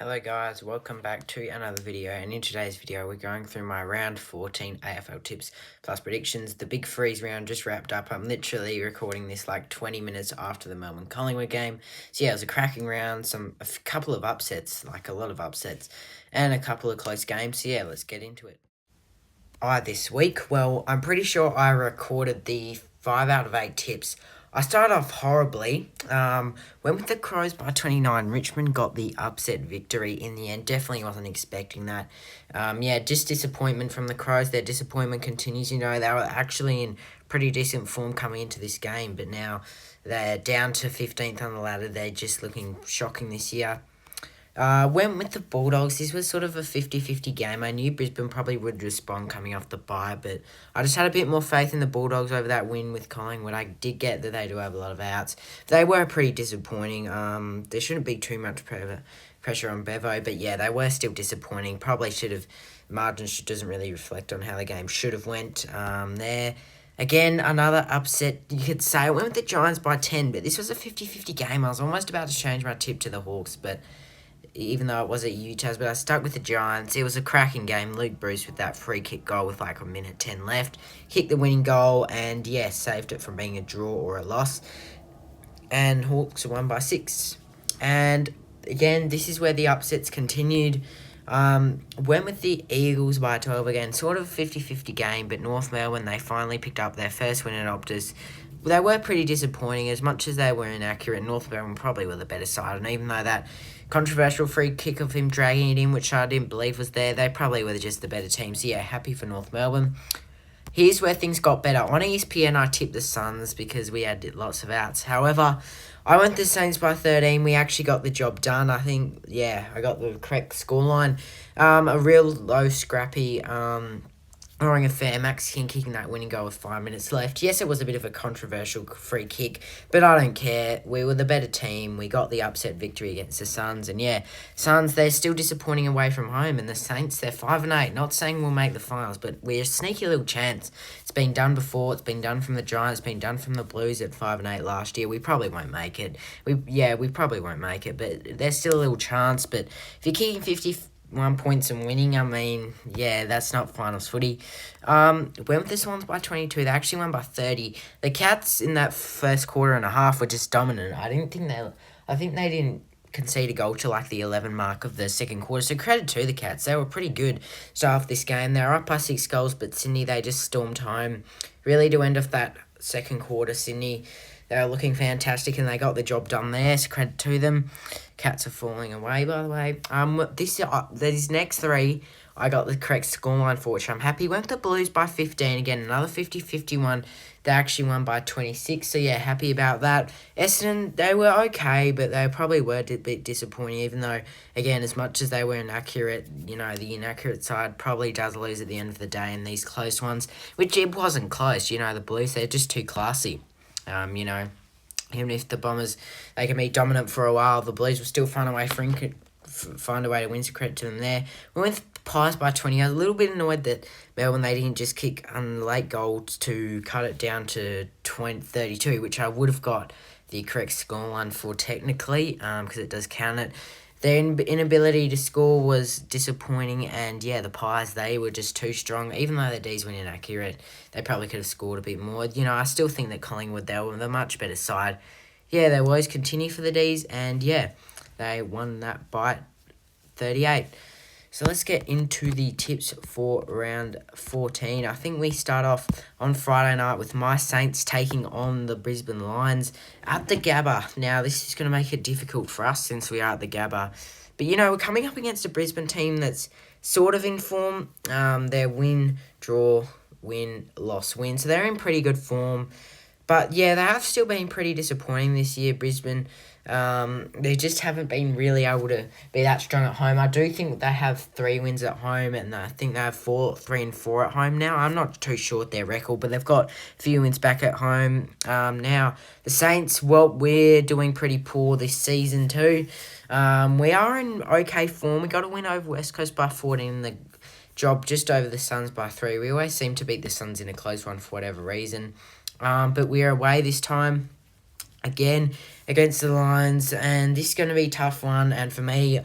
Hello guys, welcome back to another video, and in today's video we're going through my round 14 AFL tips plus predictions. The big freeze round just wrapped up. I'm literally recording this like 20 minutes after the Melbourne Collingwood game. So yeah, it was a cracking round, a couple of upsets, like a lot of upsets, and a couple of close games. So yeah, let's get into it. This week, well, I'm pretty sure I recorded the 5 out of 8 tips. I started off horribly. Went with the Crows by 29. Richmond got the upset victory in the end. Definitely wasn't expecting that. Yeah, just disappointment from the Crows. Their disappointment continues. You know, they were actually in pretty decent form coming into this game, but now they're down to 15th on the ladder. They're just looking shocking this year. Went with the Bulldogs. This was sort of a 50-50 game. I knew Brisbane probably would respond coming off the bye, but I just had a bit more faith in the Bulldogs over that win with Collingwood. I did get that they do have a lot of outs. They were pretty disappointing. There shouldn't be too much pressure on Bevo, but yeah, they were still disappointing. Probably should have, doesn't really reflect on how the game should have went there. Again, another upset, you could say. I went with the Giants by 10, but this was a 50-50 game. I was almost about to change my tip to the Hawks, but even though it was at Utah's, but I stuck with the Giants. It was a cracking game. Luke Bruce with that free kick goal with like a minute 10 left. Kicked the winning goal and, yeah, saved it from being a draw or a loss. And Hawks won by 6. And, again, this is where the upsets continued. Went with the Eagles by 12 again. Sort of a 50-50 game, but North Melbourne, they finally picked up their first win at Optus. They were pretty disappointing. As much as they were inaccurate, North Melbourne probably were the better side. And even though that controversial free kick of him dragging it in, which I didn't believe was there, they probably were just the better team. So yeah, happy for North Melbourne. Here's where things got better. On ESPN, I tipped the Suns because we had lots of outs. However, I went the Saints by 13. We actually got the job done. I think, yeah, I got the correct scoreline. A real low, scrappy, scoring a fair Mexican kicking that winning goal with 5 minutes left. Yes, it was a bit of a controversial free kick, but I don't care. We were the better team. We got the upset victory against the Suns, and yeah, Suns, they're still disappointing away from home, and the Saints, they're 5-8. Not saying we'll make the finals, but we're a sneaky little chance. It's been done before. It's been done from the Giants. It's been done from the Blues at 5-8 last year. We probably won't make it. We probably won't make it, but there's still a little chance. But if you're kicking 51 points and winning, I mean, yeah, that's not finals footy. Went with the Swans by 22. They actually won by 30. The Cats in that first quarter and a half were just dominant. I think they didn't concede a goal to like the 11 mark of the second quarter. So credit to the Cats. They were pretty good start off this game. They were up by 6 goals, but Sydney, they just stormed home. Really to end off that second quarter, Sydney, they were looking fantastic and they got the job done there, so credit to them. Cats are falling away, by the way. These next 3, I got the correct scoreline for, which I'm happy. Went the Blues by 15 again, another 50-51. They actually won by 26, so yeah, happy about that. Essendon, they were okay, but they probably were a bit disappointing, even though, again, as much as they were inaccurate, you know, the inaccurate side probably does lose at the end of the day in these close ones, which it wasn't close. You know, the Blues, they're just too classy. You know, even if the Bombers, they can be dominant for a while, the Blues will still find a way to win, so credit to them there. We went with Pies by 20. I was a little bit annoyed that Melbourne, they didn't just kick late goals to cut it down to 32, which I would have got the correct scoreline for technically, because it does count it. Their inability to score was disappointing, and yeah, the Pies, they were just too strong. Even though their Ds went inaccurate, they probably could have scored a bit more. You know, I still think that Collingwood, they were the much better side. Yeah, they always continue for the Ds, and yeah, they won that by 38. So let's get into the tips for round 14. I think we start off on Friday night with my Saints taking on the Brisbane Lions at the Gabba. Now, this is going to make it difficult for us since we are at the Gabba. But, you know, we're coming up against a Brisbane team that's sort of in form. They're win, draw, win, loss, win. So they're in pretty good form. But, yeah, they have still been pretty disappointing this year, Brisbane. They just haven't been really able to be that strong at home. I do think they have 3 wins at home, and I think they have 3 and 4 at home now. I'm not too sure what their record, but they've got a few wins back at home. Now, the Saints, well, we're doing pretty poor this season too. We are in okay form. We got a win over West Coast by 14, the job just over the Suns by 3. We always seem to beat the Suns in a close one for whatever reason. But we're away this time again against the Lions, and this is going to be a tough one. And for me,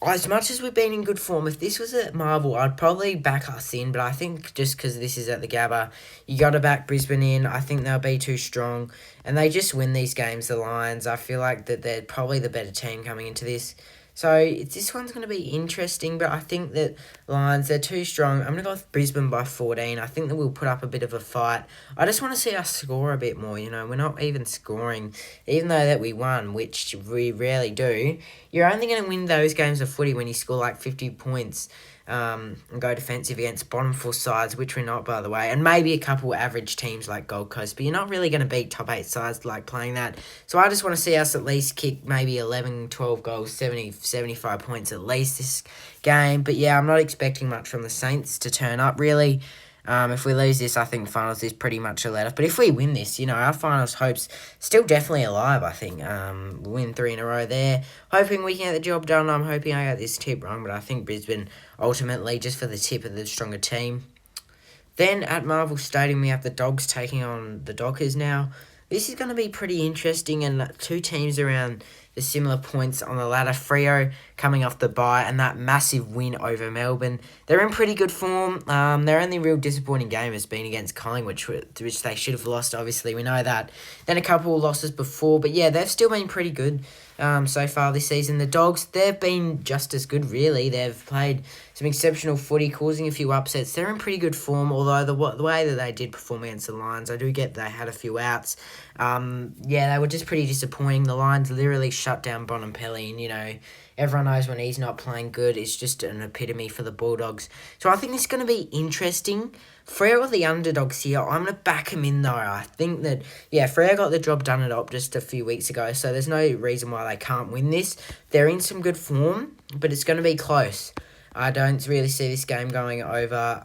as much as we've been in good form, if this was at Marvel, I'd probably back us in. But I think just because this is at the Gabba, you got to back Brisbane in. I think they'll be too strong. And they just win these games, the Lions. I feel like that they're probably the better team coming into this. So this one's going to be interesting, but I think that Lions, they're too strong. I'm going to go with Brisbane by 14. I think that we'll put up a bit of a fight. I just want to see us score a bit more, We're not even scoring, even though that we won, which we rarely do. You're only going to win those games of footy when you score like 50 points and go defensive against bottom four sides, which we're not, by the way, and maybe a couple average teams like Gold Coast, but you're not really going to beat top 8 sides like playing that. So I just want to see us at least kick maybe 11, 12 goals, 70, 75 points at least this game. But yeah, I'm not expecting much from the Saints to turn up, really. If we lose this, I think finals is pretty much a let-off. But if we win this, our finals hopes still definitely alive, I think. Win 3 in a row there. Hoping we can get the job done. I'm hoping I got this tip wrong, but I think Brisbane, ultimately, just for the tip, of the stronger team. Then at Marvel Stadium, we have the Dogs taking on the Dockers now. This is going to be pretty interesting, and two teams around the similar points on the ladder. Freo coming off the bye and that massive win over Melbourne. They're in pretty good form. Their only real disappointing game has been against Collingwood, which they should have lost, obviously. We know that. Then a couple of losses before, but yeah, they've still been pretty good so far this season. The Dogs, they've been just as good, really. They've played some exceptional footy, causing a few upsets. They're in pretty good form, although the way that they did perform against the Lions, I do get they had a few outs. They were just pretty disappointing. The Lions literally shut down Bonampelli, and, everyone knows when he's not playing good, it's just an epitome for the Bulldogs. So I think it's going to be interesting. Freo are the underdogs here. I'm going to back them in, though. I think that, Freo got the job done at Optus a few weeks ago, so there's no reason why they can't win this. They're in some good form, but it's going to be close. I don't really see this game going over,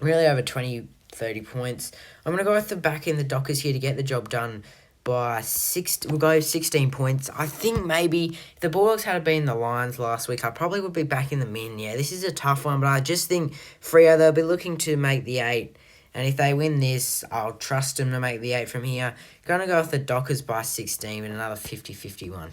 over 20, 30 points. I'm going to go with the back in the Dockers here to get the job done by 6. We'll go 16 points. I think maybe if the Bulldogs had been the Lions last week, I probably would be back in the min. Yeah, this is a tough one, but I just think Freo, they'll be looking to make the 8. And if they win this, I'll trust them to make the 8 from here. Going to go with the Dockers by 16 with another 50-51.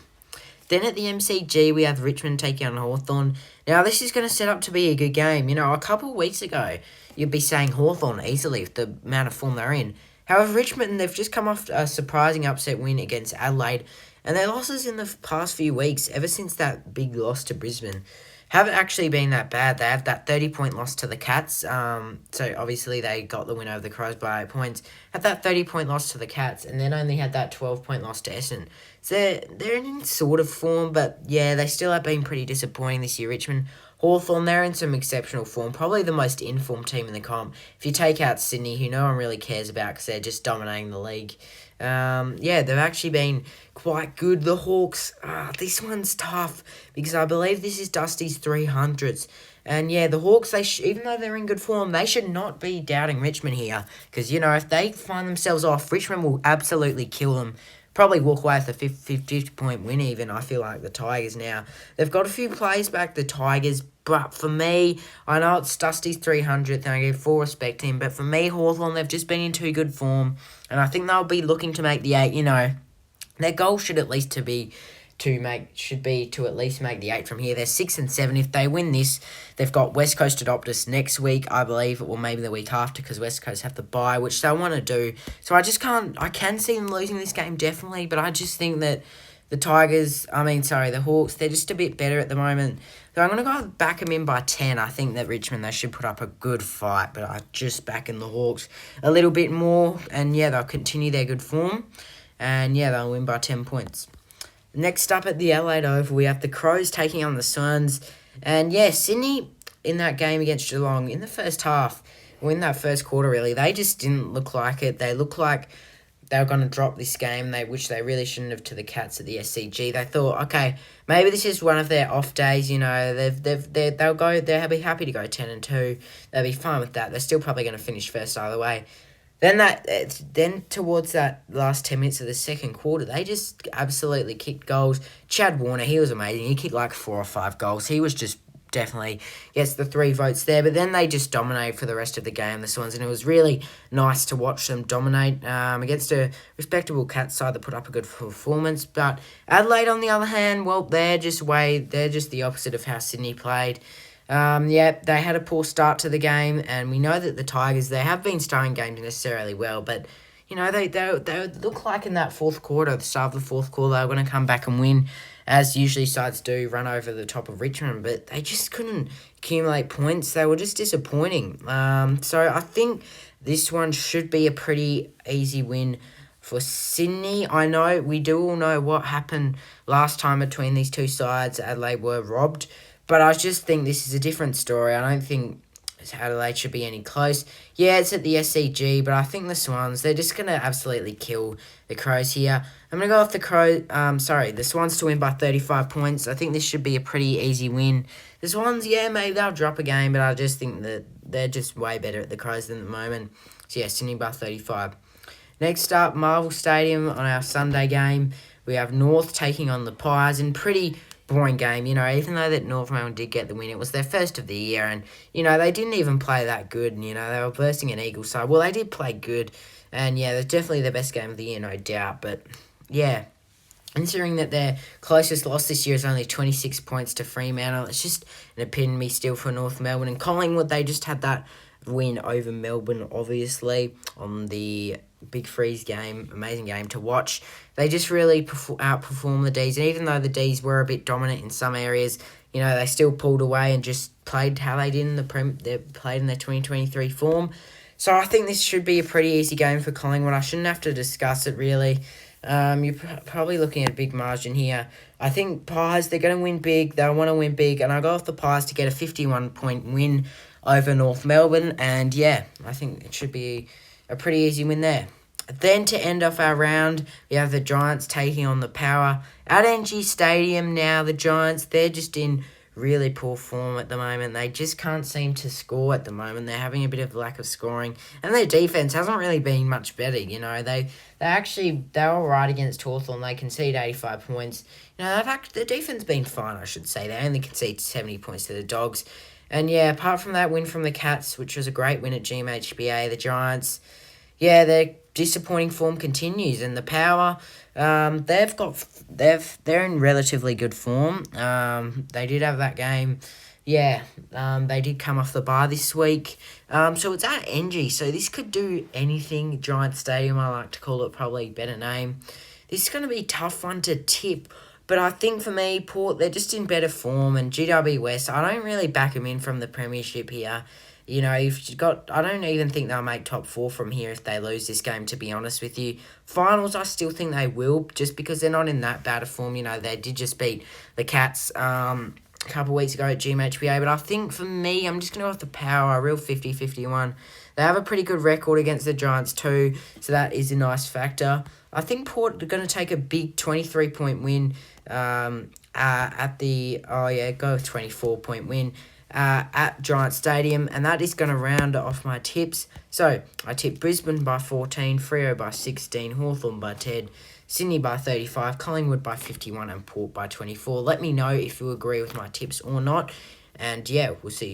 Then at the MCG, we have Richmond taking on Hawthorn. Now, this is going to set up to be a good game. A couple of weeks ago, you'd be saying Hawthorn easily with the amount of form they're in. However, Richmond, they've just come off a surprising upset win against Adelaide, and their losses in the past few weeks, ever since that big loss to Brisbane, haven't actually been that bad. They have that 30-point loss to the Cats, so obviously they got the win over the Crows by 8 points, had that 30-point loss to the Cats, and then only had that 12-point loss to Essendon. So they're in sort of form, but yeah, they still have been pretty disappointing this year, Richmond. Hawthorn, they're in some exceptional form, probably the most informed team in the comp. If you take out Sydney, who no one really cares about because they're just dominating the league. They've actually been quite good. The Hawks, this one's tough because I believe this is Dusty's 300s. And yeah, the Hawks, even though they're in good form, they should not be doubting Richmond here because, if they find themselves off, Richmond will absolutely kill them. Probably walk away with a 50-point win even, I feel like, the Tigers now. They've got a few players back, the Tigers, but for me, I know it's Dusty's 300th, and I give full respect to him, but for me, Hawthorn, they've just been in too good form, and I think they'll be looking to make the 8, Their goal should at least be to at least make the 8 from here. They're 6 and 7. If they win this, they've got West Coast at Optus next week, I believe, or maybe the week after, because West Coast have the bye, which they want to do. So I can see them losing this game definitely, but I just think that the Hawks, they're just a bit better at the moment. So I'm going to go back them in by 10. I think that Richmond, they should put up a good fight, but I just back in the Hawks a little bit more, and they'll continue their good form, and they'll win by 10 points. Next up at the Adelaide Oval, we have the Crows taking on the Suns. And Sydney in that game against Geelong, in the first half, or in that first quarter really, they just didn't look like it. They looked like they were going to drop this game, which they really shouldn't have, to the Cats at the SCG. They thought, okay, maybe this is one of their off days, they'll be happy to go 10-2. They'll be fine with that. They're still probably going to finish first either way. Then towards that last 10 minutes of the second quarter, they just absolutely kicked goals. Chad Warner, he was amazing. He kicked like 4 or 5 goals. He was just definitely gets the 3 votes there. But then they just dominate for the rest of the game, the Swans, and it was really nice to watch them dominate against a respectable Cats side that put up a good performance. But Adelaide, on the other hand, well, they're just the opposite of how Sydney played. Yeah, they had a poor start to the game, and we know that the Tigers, they have been starting games necessarily well, but you know, they look like in that fourth quarter, the start of the fourth quarter, they were going to come back and win, as usually sides do, run over the top of Richmond, but they just couldn't accumulate points. They were just disappointing. So I think this one should be a pretty easy win for Sydney. I know, we do all know what happened last time between these two sides. Adelaide were robbed, but I just think this is a different story. I don't think Adelaide should be any close. Yeah, it's at the SCG, but I think the Swans, they're just going to absolutely kill the Crows here. I'm going to go off the Swans to win by 35 points. I think this should be a pretty easy win. The Swans, yeah, maybe they'll drop a game, but I just think that they're just way better at the Crows than at the moment. So yeah, Sydney by 35. Next up, Marvel Stadium on our Sunday game. We have North taking on the Pies in pretty boring game, you know, even though that North Melbourne did get the win. It was their first of the year, and, you know, they didn't even play that good, and, you know, they were bursting an Eagles side. Well, they did play good, and, yeah, they're definitely the best game of the year, no doubt, but, yeah, considering that their closest loss this year is only 26 points to Fremantle, it's just an epitome still for North Melbourne, and Collingwood, they just had that win over Melbourne, obviously, on the Big Freeze game, amazing game to watch. They just really outperformed the Ds, and even though the Ds were a bit dominant in some areas, you know, they still pulled away and just played how they did in they played in their 2023 form. So I think this should be a pretty easy game for Collingwood. I shouldn't have to discuss it, really. You're probably looking at a big margin here. I think Pies, they're going to win big. They want to win big, and I go off the Pies to get a 51-point win over North Melbourne, and yeah, I think it should be a pretty easy win there. Then to end off our round, we have the Giants taking on the Power at NG Stadium. Now the Giants, they're just in really poor form at the moment. They just can't seem to score at the moment. They're having a bit of lack of scoring, and their defense hasn't really been much better. You know, they were right against Hawthorn. They conceded 85 points. You know, the defense been fine, I should say. They only conceded 70 points to the Dogs. And yeah, apart from that win from the Cats, which was a great win at GMHBA, the Giants, yeah, their disappointing form continues, and the Power, they're in relatively good form. They did have that game. Yeah, they did come off the bar this week. So it's at NG, so this could do anything. Giant Stadium, I like to call it, probably a better name. This is going to be a tough one to tip. But I think for me, Port, they're just in better form, and GW West, I don't really back them in from the premiership here. You know, I don't even think they'll make top 4 from here if they lose this game, to be honest with you. Finals, I still think they will, just because they're not in that bad a form. You know, they did just beat the Cats a couple of weeks ago at GMHBA, but I think for me, I'm just going to go with the Power, a real 50-51. They have a pretty good record against the Giants too, so that is a nice factor. I think Port are going to take a big 23-point win at the, go 24-point win at Giant Stadium, and that is going to round off my tips. So, I tipped Brisbane by 14, Freo by 16, Hawthorn by 10, Sydney by 35, Collingwood by 51, and Port by 24. Let me know if you agree with my tips or not, and yeah, we'll see you.